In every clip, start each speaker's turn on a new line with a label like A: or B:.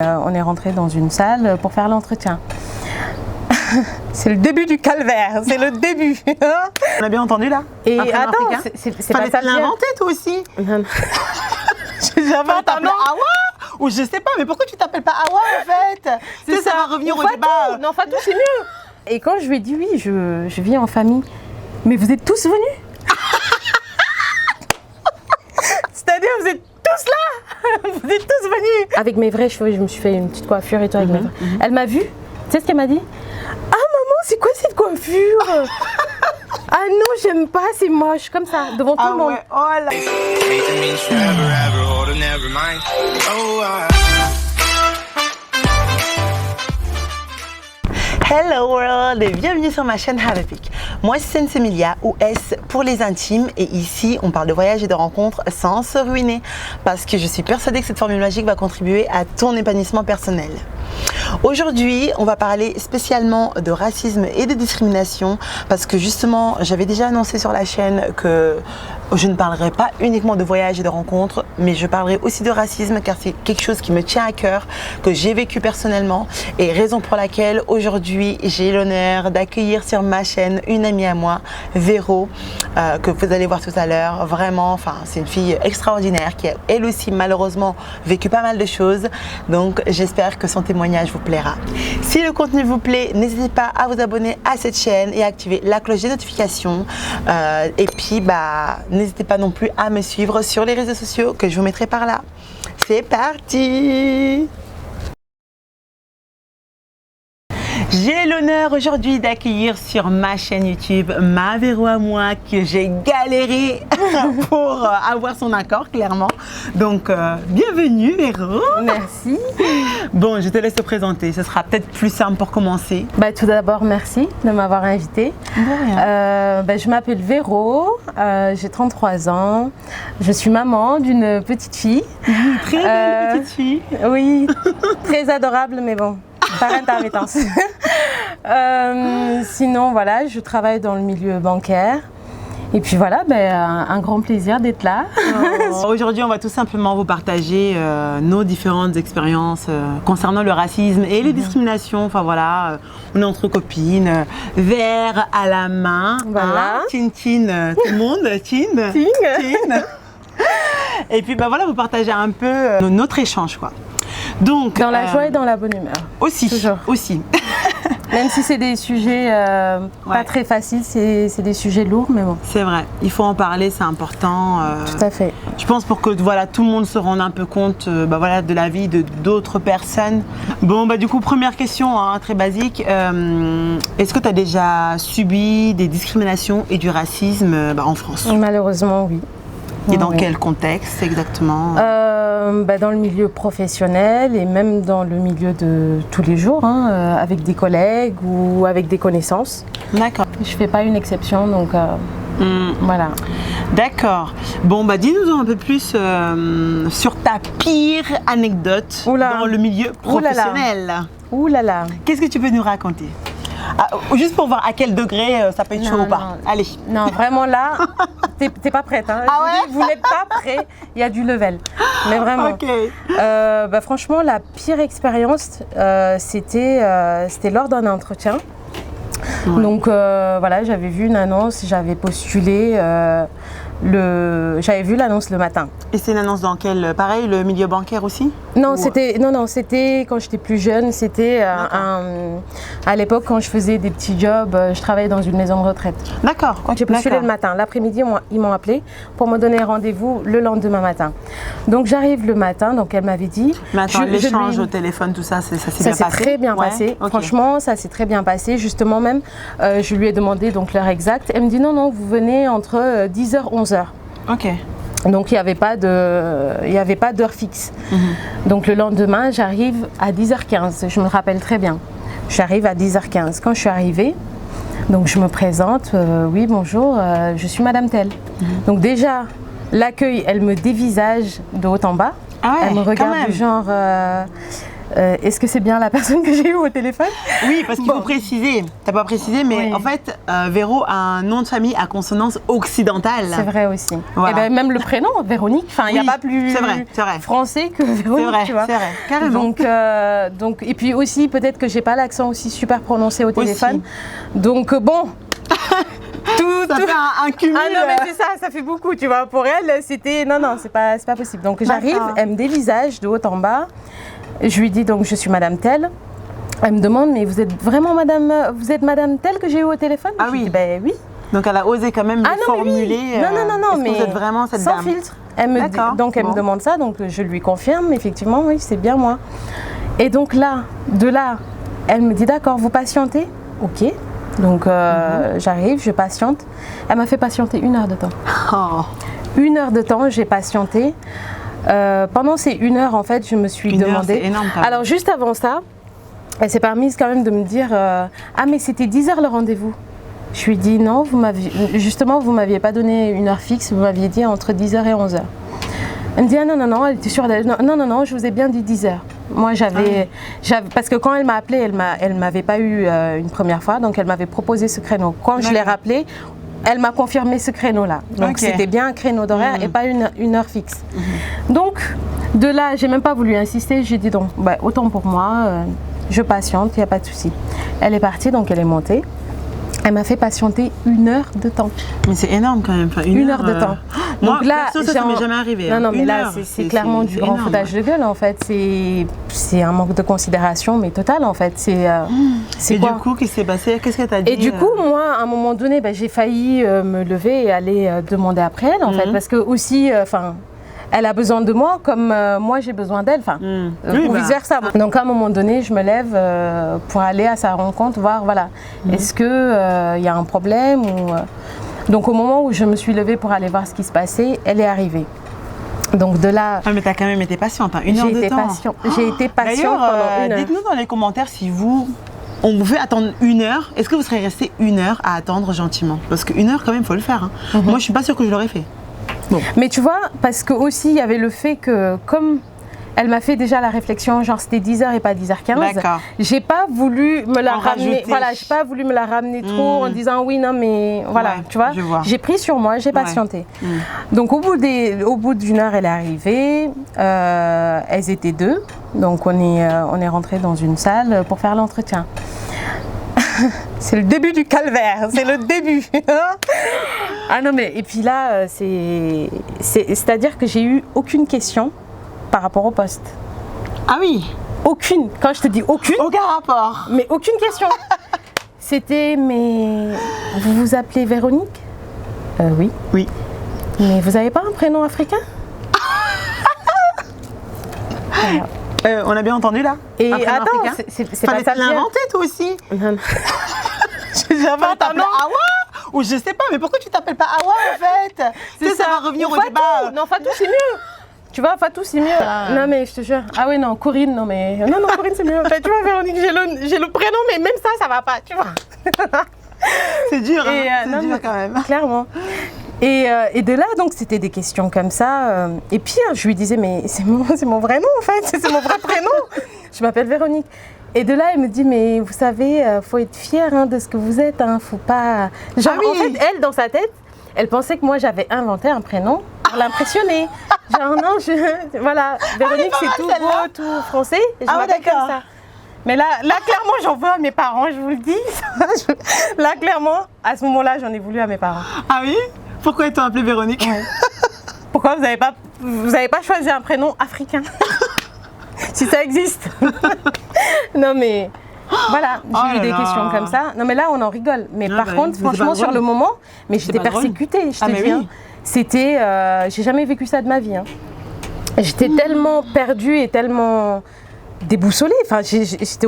A: On est rentré dans une salle pour faire l'entretien. C'est le début du calvaire, c'est le début.
B: On a bien entendu là?
A: Et attends, c'est pas ça.
B: Tu l'as inventé toi aussi?
A: Non, non.
B: J'invente un nom. Awa? Ou je sais pas, mais pourquoi tu t'appelles pas Awa en fait?
A: C'est ça,
B: ça va revenir au
A: Fatou.
B: débat.
A: Non, Fatou, c'est mieux. Et quand je lui ai dit oui, je vis en famille, mais vous êtes tous venus? C'est-à-dire, vous êtes tous là? Vous êtes tous venus? Avec mes vrais cheveux, je me suis fait une petite coiffure et tout avec mes vrais. Elle m'a vue, tu sais ce qu'elle m'a dit? Ah maman, c'est quoi cette coiffure? Ah non, j'aime pas, c'est moche, comme ça, devant tout le monde.
B: Ouais. Oh là. Hello world et bienvenue sur ma chaîne Have a Pic. Moi c'est Sensemilia ou S pour les intimes et ici on parle de voyage et de rencontres sans se ruiner parce que je suis persuadée que cette formule magique va contribuer à ton épanouissement personnel. Aujourd'hui on va parler spécialement de racisme et de discrimination parce que justement j'avais déjà annoncé sur la chaîne que je ne parlerai pas uniquement de voyage et de rencontres mais je parlerai aussi de racisme car c'est quelque chose qui me tient à cœur, que j'ai vécu personnellement et raison pour laquelle aujourd'hui j'ai l'honneur d'accueillir sur ma chaîne une amie à moi, Véro, que vous allez voir tout à l'heure. Vraiment, c'est une fille extraordinaire qui a elle aussi malheureusement vécu pas mal de choses. Donc j'espère que son témoignage vous plaira. Si le contenu vous plaît, n'hésitez pas à vous abonner à cette chaîne et à activer la cloche des notifications. Et puis n'hésitez pas non plus à me suivre sur les réseaux sociaux que je vous mettrai par là. C'est parti! J'ai l'honneur aujourd'hui d'accueillir sur ma chaîne YouTube ma Véro à moi que j'ai galéré pour avoir son accord clairement. Donc bienvenue Véro.
A: Merci.
B: Bon, je te laisse te présenter, ce sera peut-être plus simple pour commencer.
A: Tout d'abord, merci de m'avoir invitée. Je m'appelle Véro, j'ai 33 ans, je suis maman d'une petite fille.
B: Très belle petite fille.
A: Oui, très adorable mais bon. Par intermittence. Sinon, voilà, je travaille dans le milieu bancaire. Et puis voilà, un grand plaisir d'être là.
B: Aujourd'hui, on va tout simplement vous partager nos différentes expériences concernant le racisme et les discriminations. Enfin voilà, on est entre copines, verre à la main.
A: Voilà.
B: Tin, tin, tout le monde, tin. Tin. Et puis voilà, vous partagez un peu notre échange quoi. Donc,
A: dans la joie et dans la bonne humeur.
B: Aussi,
A: toujours.
B: Aussi.
A: Même si c'est des sujets pas très faciles, c'est des sujets lourds, mais bon.
B: C'est vrai, il faut en parler, c'est important.
A: Tout à fait.
B: Je pense pour que tout le monde se rende un peu compte de la vie de d'autres personnes. Bon, du coup, première question, très basique. Est-ce que tu as déjà subi des discriminations et du racisme en France?
A: Malheureusement, oui.
B: Et dans quel contexte exactement?
A: Dans le milieu professionnel et même dans le milieu de tous les jours, avec des collègues ou avec des connaissances.
B: D'accord.
A: Je ne fais pas une exception, donc voilà.
B: D'accord. Bon, dis-nous un peu plus sur ta pire anecdote dans le milieu professionnel.
A: Ouh là là.
B: Qu'est-ce que tu peux nous raconter? Juste pour voir à quel degré ça peut être chaud ou pas.
A: Non.
B: Allez.
A: Non, vraiment là, t'es pas prête. Hein.
B: Ah ouais?
A: Vous n'êtes pas prêt, il y a du level. Mais vraiment.
B: Ok.
A: Franchement, la pire expérience, c'était lors d'un entretien. Ouais. Donc voilà, j'avais vu une annonce, j'avais postulé. J'avais vu l'annonce le matin.
B: Et c'est une annonce dans quel? Pareil, le milieu bancaire aussi?
A: Non, c'était quand j'étais plus jeune. C'était à l'époque quand je faisais des petits jobs. Je travaillais dans une maison de retraite.
B: D'accord.
A: J'ai postulé le matin. L'après-midi, ils m'ont appelé pour me donner rendez-vous le lendemain matin. Donc j'arrive le matin. Donc elle m'avait dit.
B: Mais attends, l'échange au téléphone, tout ça, ça s'est bien passé? Ça s'est
A: très bien passé. Okay. Franchement, ça s'est très bien passé. Justement même, je lui ai demandé donc l'heure exacte. Elle me dit non, vous venez entre 10h et 11h.
B: Ok.
A: Donc il n'y avait pas d'heure fixe. Donc le lendemain, j'arrive à 10h15. Je me rappelle très bien. J'arrive à 10h15. Quand je suis arrivée, donc je me présente. Oui, bonjour, je suis Madame Telle. Donc déjà, l'accueil, elle me dévisage de haut en bas.
B: Ah ouais,
A: elle me regarde du genre. est-ce que c'est bien la personne que j'ai eue au téléphone?
B: Oui, parce qu'il faut préciser. T'as pas précisé, mais en fait, Véro a un nom de famille à consonance occidentale.
A: C'est vrai aussi.
B: Voilà.
A: Et ben, même le prénom, Véronique, enfin, il n'y a pas plus français que Véronique, tu vois.
B: C'est vrai, carrément.
A: Donc, et puis aussi, peut-être que j'ai pas l'accent aussi super prononcé au téléphone. Aussi. Donc, bon.
B: Ça fait un cumul.
A: Ah non, mais c'est ça, ça fait beaucoup, tu vois. Pour elle, c'était, non, c'est pas possible. Donc, j'arrive, elle me dévisage de haut en bas. Je lui dis donc, je suis Madame Telle. Elle me demande, mais vous êtes vraiment Madame Telle que j'ai eu au téléphone?
B: Ah oui.
A: Je dis, ben oui.
B: Donc, elle a osé quand même le formuler.
A: Oui. Non, mais
B: vous êtes vraiment cette
A: sans
B: dame?
A: filtre. Elle me demande ça, donc je lui confirme, effectivement, oui, c'est bien moi. Et donc de là, elle me dit, d'accord, vous patientez? Ok. Donc j'arrive, je patiente. Elle m'a fait patienter 1 heure de temps.
B: Oh.
A: 1 heure de temps, j'ai patienté. Pendant ces 1 heure, en fait, je me suis demandé.
B: C'est énorme, quand même.
A: Alors juste avant ça, elle s'est permise quand même de me dire ah mais c'était 10 heures le rendez-vous. Je lui ai dit non, vous m'aviez pas donné une heure fixe, vous m'aviez dit entre 10h et 11h. Elle me dit ah non, elle était sûre d'elle. Non, je vous ai bien dit 10h. Moi j'avais parce que quand elle m'a appelé, elle m'avait pas eu une première fois, donc elle m'avait proposé ce créneau. Quand je l'ai rappelé, elle m'a confirmé ce créneau-là. Donc c'était bien un créneau d'horaire et pas une heure fixe. Donc de là, j'ai même pas voulu insister, j'ai dit donc autant pour moi, je patiente, il n'y a pas de souci. Elle est partie, donc elle est montée. Elle m'a fait patienter 1 heure de temps.
B: Mais c'est énorme quand même. Enfin,
A: 1 heure de temps.
B: Moi,
A: donc là,
B: perso, ça m'est jamais arrivé.
A: Non, mais là, c'est clairement du grand foutage de gueule en fait. C'est un manque de considération, mais total en fait.
B: Et du coup, qu'est-ce qui s'est passé? Qu'est-ce qu'elle t'a dit?
A: Et du coup, moi, à un moment donné, j'ai failli me lever et aller demander après elle en fait. Parce que aussi, elle a besoin de moi comme moi j'ai besoin d'elle, ou vice-versa. Donc à un moment donné, je me lève pour aller à sa rencontre, voir, voilà, est-ce qu'il y a un problème ou, Donc au moment où je me suis levée pour aller voir ce qui se passait, elle est arrivée. Donc de là...
B: Ah mais t'as quand même été patiente, 1 heure de temps.
A: J'ai été patiente pendant 1 heure.
B: Dites-nous dans les commentaires si on vous fait attendre 1 heure, est-ce que vous serez resté 1 heure à attendre gentiment? Parce que 1 heure quand même, il faut le faire. Moi je suis pas sûre que je l'aurais fait. Bon.
A: Mais tu vois, parce que aussi il y avait le fait que comme elle m'a fait déjà la réflexion, genre c'était 10h et pas 10h15, j'ai pas voulu me la ramener. Voilà, j'ai pas voulu me la ramener trop en disant oui, non, mais voilà, tu vois. J'ai pris sur moi, j'ai patienté. Donc au bout d'1 heure, elle est arrivée. Elles étaient 2, donc on est rentré dans une salle pour faire l'entretien. C'est le début du calvaire, c'est le début. Ah non mais, et puis là, c'est-à-dire que j'ai eu aucune question par rapport au poste.
B: Ah oui?
A: Aucune, quand je te dis aucune.
B: Aucun rapport.
A: Mais aucune question. C'était, mais vous vous appelez Véronique? Oui.
B: Oui.
A: Mais vous n'avez pas un prénom africain?
B: Voilà. On a bien entendu là?
A: Et attends, c'est pas ça.
B: Tu l'as inventé toi aussi?
A: Non.
B: J'avais entendu Awa? Ou je sais pas, mais pourquoi tu t'appelles pas Awa en fait? C'est ça va revenir au débat.
A: Non, Fatou c'est mieux. Tu vois, Fatou c'est mieux. Non mais je te jure. Ah oui non, Corinne, non mais non Corinne c'est mieux. En fait, tu vois Véronique, j'ai le prénom, mais même ça va pas, tu vois.
B: C'est dur, c'est dur quand même.
A: Clairement. Et de là, donc, c'était des questions comme ça. Et puis, je lui disais, mais c'est mon vrai nom, en fait. C'est mon vrai prénom. Je m'appelle Véronique. Et de là, elle me dit, mais vous savez, faut être fière de ce que vous êtes. Faut pas... Genre, en fait, elle, dans sa tête, elle pensait que moi, j'avais inventé un prénom pour l'impressionner. Genre, non, voilà, Véronique, c'est tout beau, tout français. Et je m'appelle comme ça. Mais là, clairement, j'en veux à mes parents, je vous le dis. Là, clairement, à ce moment-là, j'en ai voulu à mes parents.
B: Ah oui? Pourquoi ils t'ont appelée Véronique?
A: Pourquoi vous n'avez pas choisi un prénom africain? Si ça existe. Non mais voilà, j'ai eu des questions comme ça. Non mais là on en rigole. Mais par contre, franchement sur le moment, mais j'étais persécutée, je te dis. Oui. C'était, j'ai jamais vécu ça de ma vie. J'étais tellement perdue et tellement déboussolée. Enfin, j'étais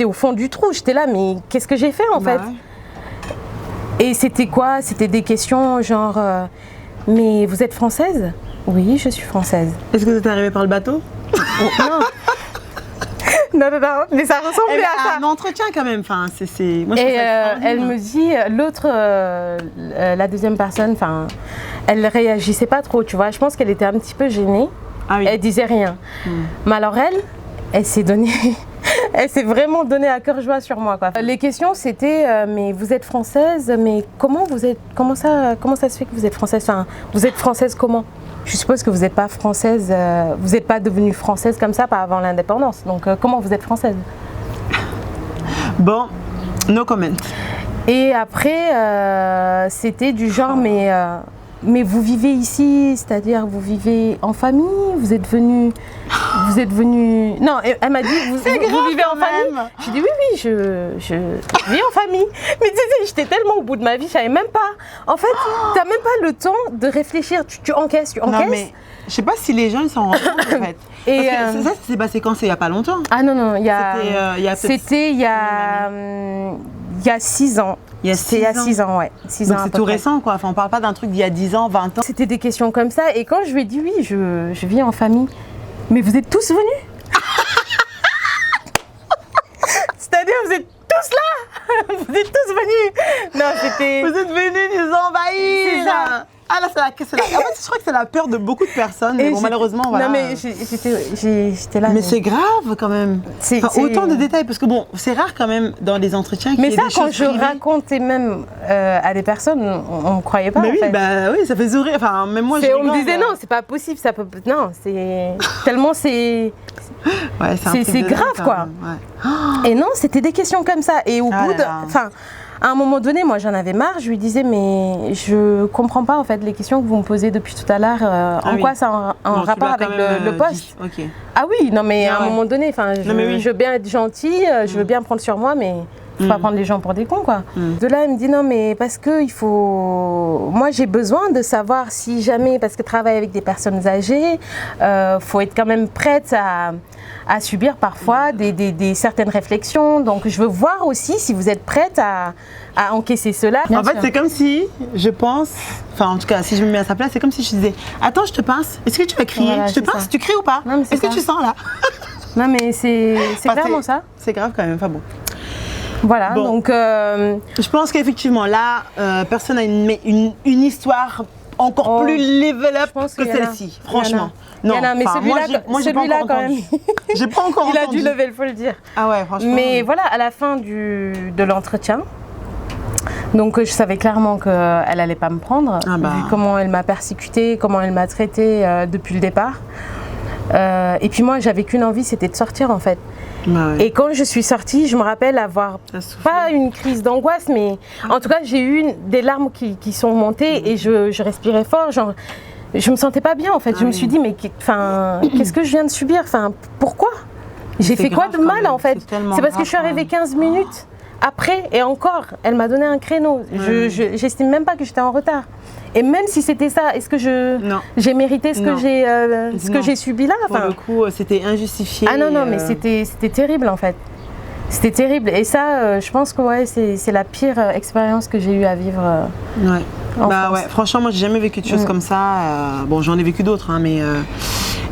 A: au fond du trou. J'étais là, mais qu'est-ce que j'ai fait en fait? Et c'était quoi? C'était des questions genre, mais vous êtes française? Oui, je suis française.
B: Est-ce que vous êtes arrivée par le bateau?
A: Non. Non, mais ça ressemblait à ça.
B: Un entretien quand même. Enfin, moi,
A: et elle me dit, l'autre, la deuxième personne, enfin, elle réagissait pas trop, tu vois. Je pense qu'elle était un petit peu gênée. Ah oui. Elle disait rien. Mais alors elle s'est donnée, elle s'est vraiment donnée à cœur joie sur moi, quoi. Les questions c'était mais vous êtes française, mais comment ça se fait que vous êtes française, enfin, vous êtes française comment? Je suppose que vous n'êtes pas française, vous n'êtes pas devenue française comme ça avant l'indépendance, donc comment vous êtes française?
B: Bon, no comment.
A: Et après, c'était du genre, mais vous vivez ici, c'est-à-dire vous vivez en famille, vous êtes venu. Non, elle m'a dit, vous vivez en famille. J'ai dit oui, je vis en famille. Mais tu sais, j'étais tellement au bout de ma vie, je savais même pas. En fait, tu n'as même pas le temps de réfléchir, tu encaisses.
B: Non, mais je sais pas si les gens ils s'en rendent compte en fait. Et parce que ça s'est passé quand? C'est il y a pas longtemps.
A: Ah non, c'était il y a 6 ans. C'était il y a 6 ans, ouais. 6
B: Donc
A: ans
B: c'est tout récent, quoi. Enfin, on parle pas d'un truc d'il y a 10 ans, 20 ans.
A: C'était des questions comme ça. Et quand je lui ai dit oui, je vis en famille, mais vous êtes tous venus? C'est-à-dire, vous êtes tous là? Vous êtes tous venus? Non, c'était...
B: Vous êtes venus nous envahir!
A: C'est ça.
B: Ah là, en fait, je crois que c'est la peur de beaucoup de personnes, mais bon, malheureusement, voilà.
A: Non, mais j'étais là.
B: Mais c'est grave quand même. Autant de détails, parce que bon, c'est rare quand même dans les entretiens qu'il y ait des choses
A: Mais ça, quand je
B: privées.
A: racontais même à des personnes, on ne me croyait pas.
B: Mais
A: en
B: oui,
A: fait.
B: bah oui, ça fait sourire. Enfin, même moi,
A: on me disait non, c'est pas possible, ça peut. Non, c'est tellement c'est.
B: Ouais,
A: c'est grave, quoi.
B: Ouais.
A: Et non, c'était des questions comme ça. Et au bout de. Enfin, à un moment donné, moi j'en avais marre, je lui disais mais je comprends pas en fait les questions que vous me posez depuis tout à l'heure, quoi ça a un rapport avec le poste.
B: Okay.
A: Ah oui, non mais à un moment donné, enfin, je veux bien être gentille, je veux bien prendre sur moi, mais faut pas prendre les gens pour des cons, quoi. De là, elle me dit non mais parce que il faut, moi j'ai besoin de savoir si jamais, parce que travailler avec des personnes âgées, faut être quand même prête à subir parfois des certaines réflexions. Donc je veux voir aussi si vous êtes prête à encaisser cela.
B: En fait, c'est comme si, je pense, enfin en tout cas, si je me mets à sa place, c'est comme si je disais attends, je te pince, est-ce que tu vas crier?
A: Voilà,
B: je te pince, tu cries ou pas? Est-ce que tu sens là?
A: Non mais c'est clairement ça.
B: C'est grave quand même, enfin bon.
A: Voilà,
B: bon.
A: Donc...
B: Je pense qu'effectivement, là, personne n'a une histoire encore plus level up que celle-ci, franchement.
A: Non, mais celui-là quand même,
B: j'ai pas encore entendu.
A: Il a dû lever, il faut le dire.
B: Ah ouais, franchement.
A: Mais voilà, à la fin de l'entretien, donc je savais clairement qu'elle allait pas me prendre, vu comment elle m'a persécutée, comment elle m'a traitée depuis le départ. Et puis moi, j'avais qu'une envie, c'était de sortir en fait.
B: Bah ouais.
A: Et quand je suis sortie, je me rappelle avoir pas une crise d'angoisse, mais en tout cas, j'ai eu des larmes qui sont montées et je respirais fort. Genre, je me sentais pas bien en fait. Je me suis dit, mais qu'est-ce que je viens de subir? Enfin, pourquoi? J'ai fait quoi de mal en fait? C'est parce que je suis arrivée 15 minutes après et encore, elle m'a donné un créneau. J'estime même pas que j'étais en retard. Et même si c'était ça, est-ce que j'ai mérité ce que j'ai subi là?
B: Pour le coup, c'était injustifié.
A: Ah non, mais c'était terrible en fait. C'était terrible. Et ça, je pense que c'est la pire expérience que j'ai eu à vivre.
B: Franchement, moi, j'ai jamais vécu de choses comme ça. Bon, j'en ai vécu d'autres, hein, mais.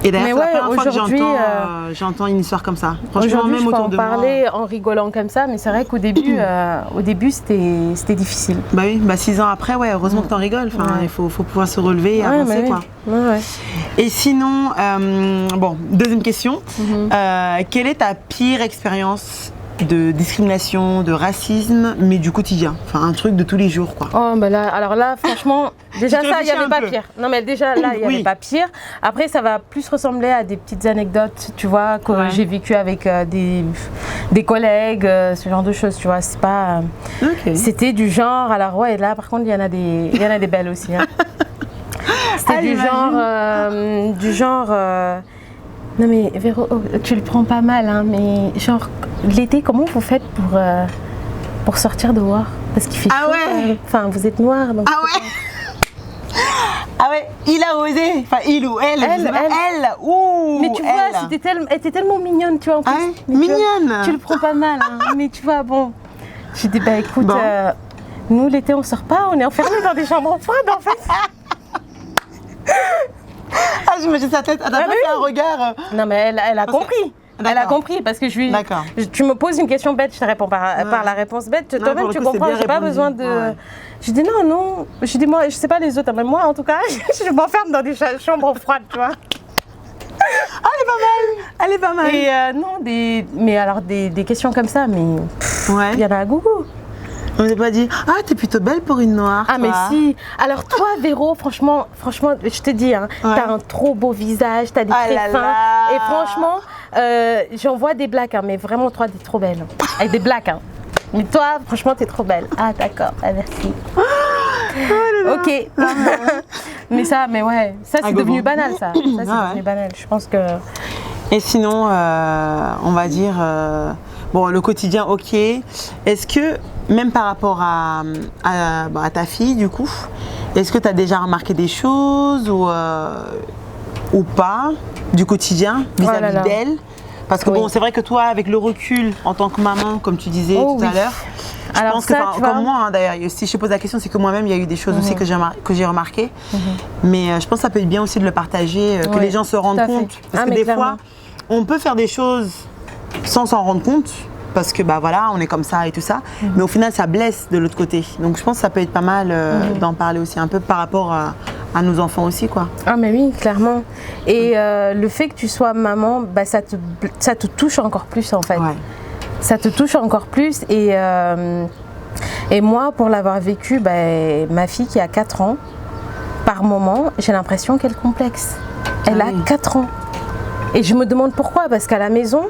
B: Et d'ailleurs, c'est la première fois que j'entends une histoire comme ça. Franchement, même autour de moi.
A: Je peux en parler en rigolant comme ça, mais c'est vrai qu'au début, c'était difficile.
B: Bah oui, 6 ans après, heureusement que t'en rigoles. Enfin, il faut pouvoir se relever et avancer, quoi. Et sinon, deuxième question. Quelle est ta pire expérience de discrimination, de racisme, mais du quotidien, enfin un truc de tous les jours, quoi?
A: Alors là, franchement, déjà ça, il n'y avait pas pire. Non, mais déjà là, il n'y avait pas pire. Après, ça va plus ressembler à des petites anecdotes, tu vois, que j'ai vécu avec des collègues, ce genre de choses, tu vois. C'est pas. C'était du genre. Alors et là, par contre, il y en a des belles aussi. Hein. C'était du genre. Non mais Véro, tu le prends pas mal, hein, mais genre l'été, comment vous faites pour sortir dehors? Parce qu'il fait chaud. Enfin, vous êtes noir. Donc
B: il a osé. Enfin, il ou elle. Ouh.
A: Mais tu vois, elle était tellement mignonne, tu vois. En plus,
B: mignonne.
A: Tu le prends pas mal, hein, mais tu vois, bon. J'ai dit écoute, nous l'été on sort pas, on est enfermés dans des chambres froides en fait.
B: J'imagine sa tête, elle a pas fait un regard.
A: Non, mais elle a compris. Elle a compris parce que tu me poses une question bête, je te réponds par la réponse bête. Toi-même, tu comprends, j'ai pas besoin de. Je dis non. Je dis moi, je sais pas les autres, mais moi en tout cas, je m'enferme dans des chambres froides, tu vois.
B: Elle est Elle est pas mal.
A: Et non, mais alors des questions comme ça, mais il y en a à gougou.
B: On n'a pas dit, ah, t'es plutôt belle pour une noire.
A: Ah,
B: toi.
A: mais si. Alors, toi, Véro, franchement, je te dis, hein, t'as un trop beau visage, t'as des traits fins. Et franchement, j'en vois des blagues, hein, mais vraiment, toi, t'es trop belle. Avec des blagues, hein. Mais toi, franchement, t'es trop belle. Ah, d'accord, ah, merci. Ok. mais ouais, ça, c'est devenu banal, ça. Ça, c'est devenu banal. Je pense que.
B: Et sinon, on va dire, bon, le quotidien, ok. Est-ce que, même par rapport à ta fille, du coup, est-ce que tu as déjà remarqué des choses ou pas du quotidien vis-à-vis d'elle? Parce que bon, c'est vrai que toi, avec le recul, en tant que maman, comme tu disais tout à l'heure, je pense que, comme moi, hein, d'ailleurs, si je te pose la question, c'est que moi-même, il y a eu des choses aussi que j'ai remarquées. Mais je pense que ça peut être bien aussi de le partager, que les gens se rendent compte. Parce que des fois, on peut faire des choses sans s'en rendre compte. Parce que bah voilà, on est comme ça et tout ça, mais au final ça blesse de l'autre côté. Donc je pense que ça peut être pas mal d'en parler aussi un peu par rapport à nos enfants aussi, quoi.
A: Ah mais oui, clairement. Et le fait que tu sois maman, bah, ça te touche encore plus en fait. Ouais. Ça te touche encore plus et moi pour l'avoir vécu, bah, ma fille qui a 4 ans, par moment j'ai l'impression qu'elle complexe. Elle a 4 ans. Et je me demande pourquoi, parce qu'à la maison,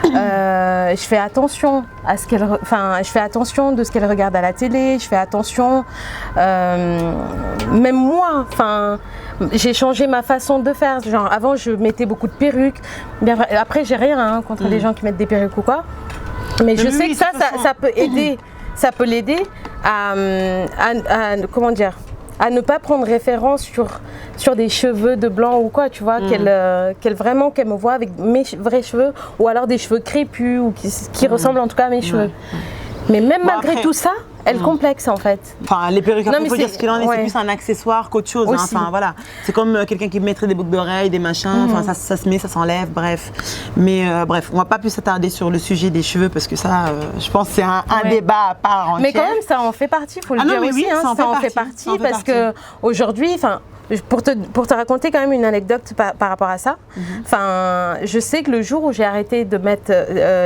A: je fais attention à ce qu'elle, je fais attention de ce qu'elle regarde à la télé, je fais attention, même moi, j'ai changé ma façon de faire. Genre avant, je mettais beaucoup de perruques. Bien, après, j'ai rien contre les gens qui mettent des perruques ou quoi, mais je sais que ça peut aider, ça peut l'aider à comment dire, à ne pas prendre référence sur des cheveux de blanc ou quoi, tu vois, qu'elle me voit avec mes vrais cheveux ou alors des cheveux crépus ou qui ressemblent en tout cas à mes cheveux. Mais même malgré tout ça, elle complexe en fait.
B: Enfin, les perruques, il faut dire ce qu'il en est, c'est plus un accessoire qu'autre chose. Hein. Enfin, voilà. C'est comme quelqu'un qui mettrait des boucles d'oreilles, des machins, enfin, ça se met, ça s'enlève, bref. Mais bref, on va pas plus s'attarder sur le sujet des cheveux parce que ça, je pense que c'est un débat à part entière.
A: Mais quand même, ça en fait partie, il faut le dire aussi. Ça en fait partie parce qu'aujourd'hui, pour te raconter quand même une anecdote par rapport à ça, je sais que le jour où j'ai arrêté de mettre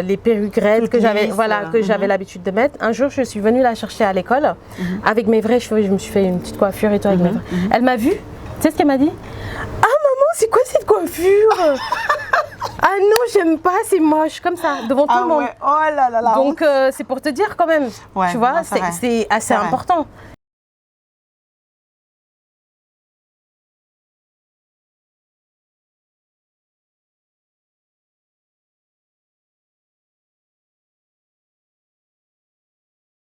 A: les perruques raides que j'avais l'habitude de mettre, un jour je suis venue la chercher à l'école avec mes vrais cheveux, je me suis fait une petite coiffure et tout avec mes vrais. Elle m'a vue, tu sais ce qu'elle m'a dit? Ah maman, c'est quoi cette coiffure? Ah non, j'aime pas, c'est moche, comme ça, devant tout le monde.
B: Ouais. Oh là là là.
A: Donc c'est pour te dire quand même, tu vois, c'est assez important.